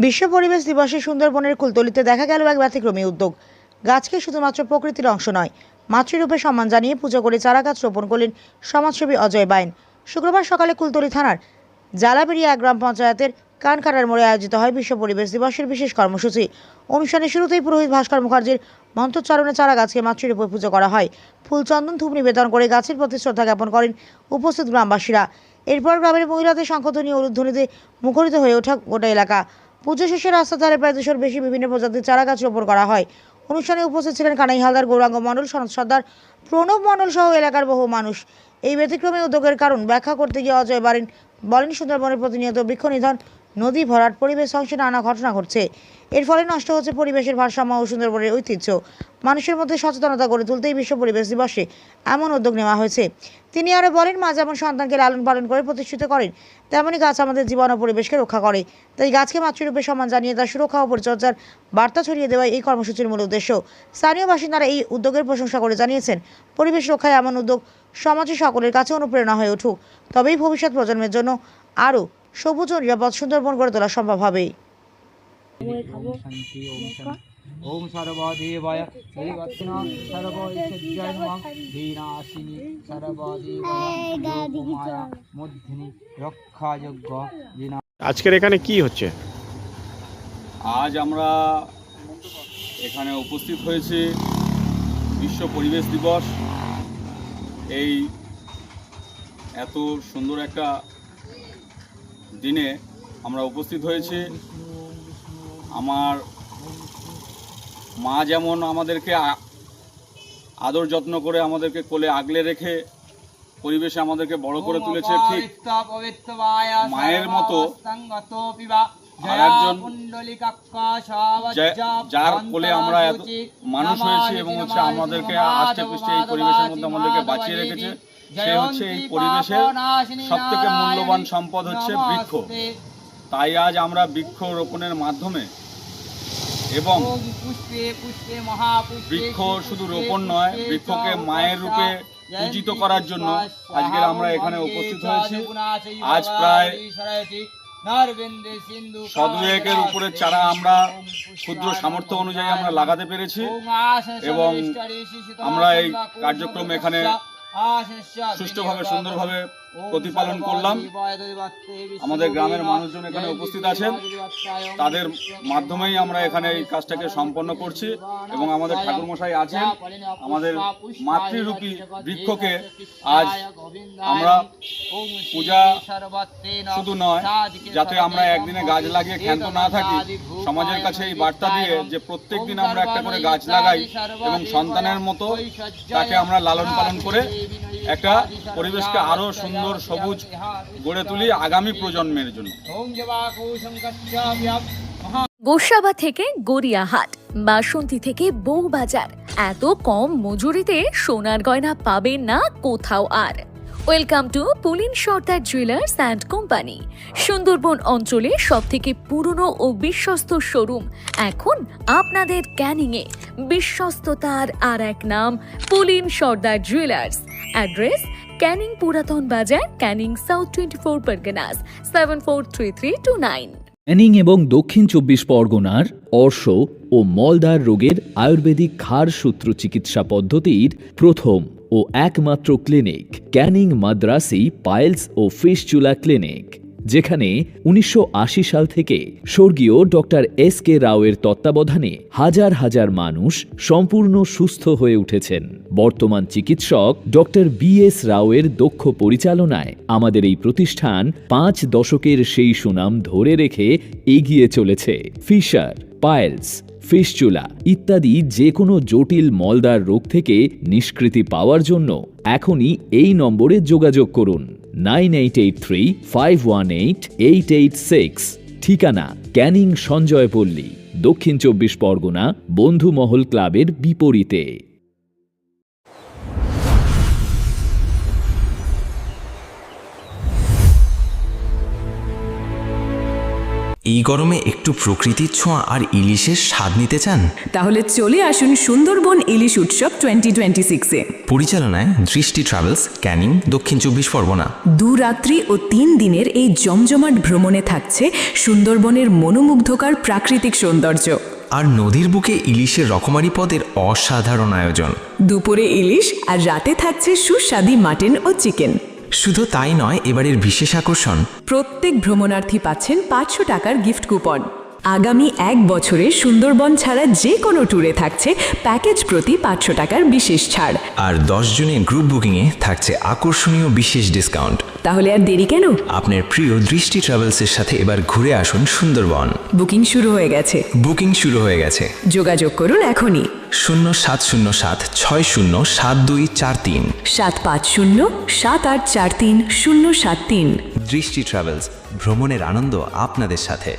বিশ্ব পরিবেশ দিবসে সুন্দরবনের কুলতলিতে দেখা গেল এক ব্যতিক্রমী উদ্যোগ। গাছকে শুধুমাত্র প্রকৃতির অংশ নয়, মাতৃরূপে সম্মান জানিয়ে পুজো করে চারা গাছ রোপণ করলেন সমাজসেবী অজয় বাইন। শুক্রবার সকালে কুলতলি থানার জালাবেড়িয়া গ্রাম পঞ্চায়েতের কানকাটার মোড়ে আয়োজিত হয় বিশ্ব পরিবেশ দিবসের বিশেষ কর্মসূচি। অনুষ্ঠানের শুরুতেই পুরোহিত ভাস্কর মুখার্জির মন্ত্রোচ্চারণে চারা গাছকে মাতৃরূপে পুজো করা হয়। ফুল, চন্দন, ধূপ নিবেদন করে গাছের প্রতি শ্রদ্ধা জ্ঞাপন করেন উপস্থিত গ্রামবাসীরা। এরপর গ্রামের মহিলাদের শঙ্খধ্বনি ও উলুধ্বনিতে মুখরিত হয়ে ওঠা গোটা এলাকা। পুজো শেষে রাস্তার ধারে প্রায় 200-র বেশি বিভিন্ন প্রজাতির চারা গাছ রোপণ করা হয়। অনুষ্ঠানে উপস্থিত ছিলেন কানাই হালদার, গৌরাঙ্গ মণ্ডল, সনৎ সর্দার, প্রণব মণ্ডল সহ এলাকার বহু মানুষ। এই ব্যতিক্রমী উদ্যোগের কারণ ব্যাখ্যা করতে গিয়ে অজয় বাইন বলেন, সুন্দরবনের প্রতিনিয়ত বৃক্ষ নিধন, নদী ভরাট, পরিবেশ ধ্বংসে নানা ঘটনা ঘটছে। এর ফলে নষ্ট হচ্ছে পরিবেশের ভারসাম্য ও সুন্দরবনের ঐতিহ্য। মানুষের মধ্যে সচেতনতা গড়ে তুলতেই বিশ্ব পরিবেশ দিবসে এমন উদ্যোগ নেওয়া হয়েছে। তিনি আরও বলেন, মা যেমন সন্তানকে লালন পালন করে প্রতিষ্ঠিত করেন, তেমনি গাছ আমাদের জীবন ও পরিবেশকে রক্ষা করে। তাই গাছকে মাতৃরূপে সম্মান জানিয়ে তার সুরক্ষা ও পরিচর্যার বার্তা ছড়িয়ে দেওয়াই এই কর্মসূচির মূল উদ্দেশ্য। স্থানীয় বাসিন্দারা এই উদ্যোগের প্রশংসা করে জানিয়েছেন, পরিবেশ রক্ষায় এমন উদ্যোগ সমাজে সকলের কাছে অনুপ্রেরণা হয়ে উঠুক, তবেই ভবিষ্যৎ প্রজন্মের জন্য আরও সবুজ ও নিরাপদ সুন্দরবন গড়ে তোলা সম্ভব হবে। ओम सर्वदेवाय श्रीवत्सना सर्वैश्वर्याय नमः विनाशिनी सर्वदेवाय लोकमाया मुद्धिनी रक्षायोग्य विना। আজকের এখানে কি হচ্ছে? আজ আমরা এখানে উপস্থিত হয়েছি বিশ্ব পরিবেশ দিবস। এই এত সুন্দর একটা দিনে আমরা উপস্থিত হয়েছি। আমার মা যেমন আমাদেরকে আদর যত্ন করে আমাদেরকে কোলে আগলে রেখে পরিবেশে আমাদেরকে বড় করে তুলেছে, ঠিক মায়ের মতো আরেকজন যার কোলে আমরা এত মানুষ হয়েছি এবং হচ্ছে আমাদেরকে আষ্টে পৃষ্ঠে এই পরিবেশের মধ্যে আমাদেরকে বাঁচিয়ে রেখেছে, সে হচ্ছে এই পরিবেশের সবথেকে মূল্যবান সম্পদ হচ্ছে বৃক্ষ। তাই আজ আমরা বৃক্ষ রোপণের মাধ্যমে এবং বৃক্ষ শুধু রোপণ নয়, বৃক্ষকে মায়ের রূপে পূজিত করার জন্য আজকের আমরা এখানে উপস্থিত হয়েছি। আজ প্রায় 100-200-এর উপরে চারা আমরা ক্ষুদ্র সামর্থ্য অনুযায়ী আমরা লাগাতে পেরেছি এবং আমরা এই কার্যক্রম এখানে সুষ্ঠুভাবে সুন্দরভাবে প্রতিপালন করলাম। আমাদের গ্রামের মানুষজন এখানে উপস্থিত আছেন, তাদের মাধ্যমেই আমরা এখানে এই কাজটাকে সম্পন্ন করছি এবং আমাদের ঠাকুরমশাই আছেন। আমাদের মাতৃরূপী বৃক্ষকে আজ আমরা পূজা শুধু নয়, যাতে আমরা একদিনে গাছ লাগিয়ে ক্ষান্ত না থাকি, সমাজের কাছে এই বার্তা দিয়ে যে প্রত্যেক দিন আমরা একটা করে গাছ লাগাই এবং সন্তানের মতো তাকে আমরা লালন পালন করে একটা পরিবেশকে আরো সুন্দর সবুজ গড়ে তুলি আগামী প্রজন্মের জন্য। গোসাবা থেকে গড়িয়াহাট, বাসন্তী থেকে বউবাজার, এত কম মজুরিতে সোনার গয়না পাবেন না কোথাও আর। Welcome to Pulin Sardar jewellers and company. Sundarban অঞ্চলে সবথেকে পুরনো ও বিশ্বস্ত শোরুম এখন আপনাদের ক্যানিংয়ে। বিশ্বস্ততার আর এক নাম পুলিন সর্দার জুয়েলার্স। অ্যাড্রেস ক্যানিং পুরাতন বাজার, ক্যানিং সাউথ 24 পরগনাস 743329। ক্যানিং এবং দক্ষিণ 24 পরগনার অর্শ ও মলদার রোগের আয়ুর্বেদিক ক্ষার সূত্র চিকিৎসা পদ্ধতির প্রথম ও একমাত্র ক্লিনিক ক্যানিং মাদ্রাসি পাইলস ও ফিস্টুলা ক্লিনিক, যেখানে 1980 সাল থেকে স্বর্গীয় ডক্টর এস.কে. রাওয়ের তত্ত্বাবধানে হাজার হাজার মানুষ সম্পূর্ণ সুস্থ হয়ে উঠেছেন। বর্তমান চিকিৎসক ডক্টর বি.এস. রাওয়ের দক্ষ পরিচালনায় আমাদের এই প্রতিষ্ঠান 5 দশকের সেই সুনাম ধরে রেখে এগিয়ে চলেছে। ফিশার, পাইলস, ফিস্টুলা ইত্যাদি যে কোনো জটিল মলদার রোগ থেকে নিষ্কৃতি পাওয়ার জন্য এখনই এই নম্বরে যোগাযোগ করুন 9883518886। ঠিকানা ক্যানিং সঞ্জয়পল্লী, দক্ষিণ 24 পরগনা, বন্ধুমহল ক্লাবের বিপরীতে। এই গরমে একটু প্রকৃতির ছোঁয়া আর ইলিশের স্বাদ নিতে চান? তাহলে চলে আসুন সুন্দরবন ইলিশ উৎসব 2026-এ। পরিচালনায় দৃষ্টি ট্রাভেলস, ক্যানিং, দক্ষিণ 24 পরগনা। 2 রাত্রি ও 3 দিনের এই জমজমাট ভ্রমণে থাকছে সুন্দরবনের মনোমুগ্ধকর প্রাকৃতিক সৌন্দর্য আর নদীর বুকে ইলিশের রকমারি পদের অসাধারণ আয়োজন। দুপুরে ইলিশ আর রাতে থাকছে সুস্বাদু মাটন ও চিকেন। শুধু তাই নয়, এবারের বিশেষ আকর্ষণ, প্রত্যেক ভ্রমণার্থী পাচ্ছেন 500 টাকার গিফট কুপন। আগামী 1 বছরে সুন্দরবন ছাড়া যে কোনো ট্যুরে থাকছে প্যাকেজ প্রতি 500 টাকার বিশেষ ছাড়। আর 10 জনের গ্রুপ বুকিংয়ে থাকছে আকর্ষণীয় বিশেষ ডিসকাউন্ট। তাহলে আর দেরি কেন? আপনার প্রিয় দৃষ্টি ট্রাভেলসের সাথে এবার ঘুরে আসুন সুন্দরবন। বুকিং শুরু হয়ে গেছে। বুকিং শুরু হয়ে গেছে। যোগাযোগ করুন এখনই 0707-624243 750-7843-073। দৃষ্টি ট্রাভেলস, ভ্রমণের আনন্দ আপনাদের সাথে।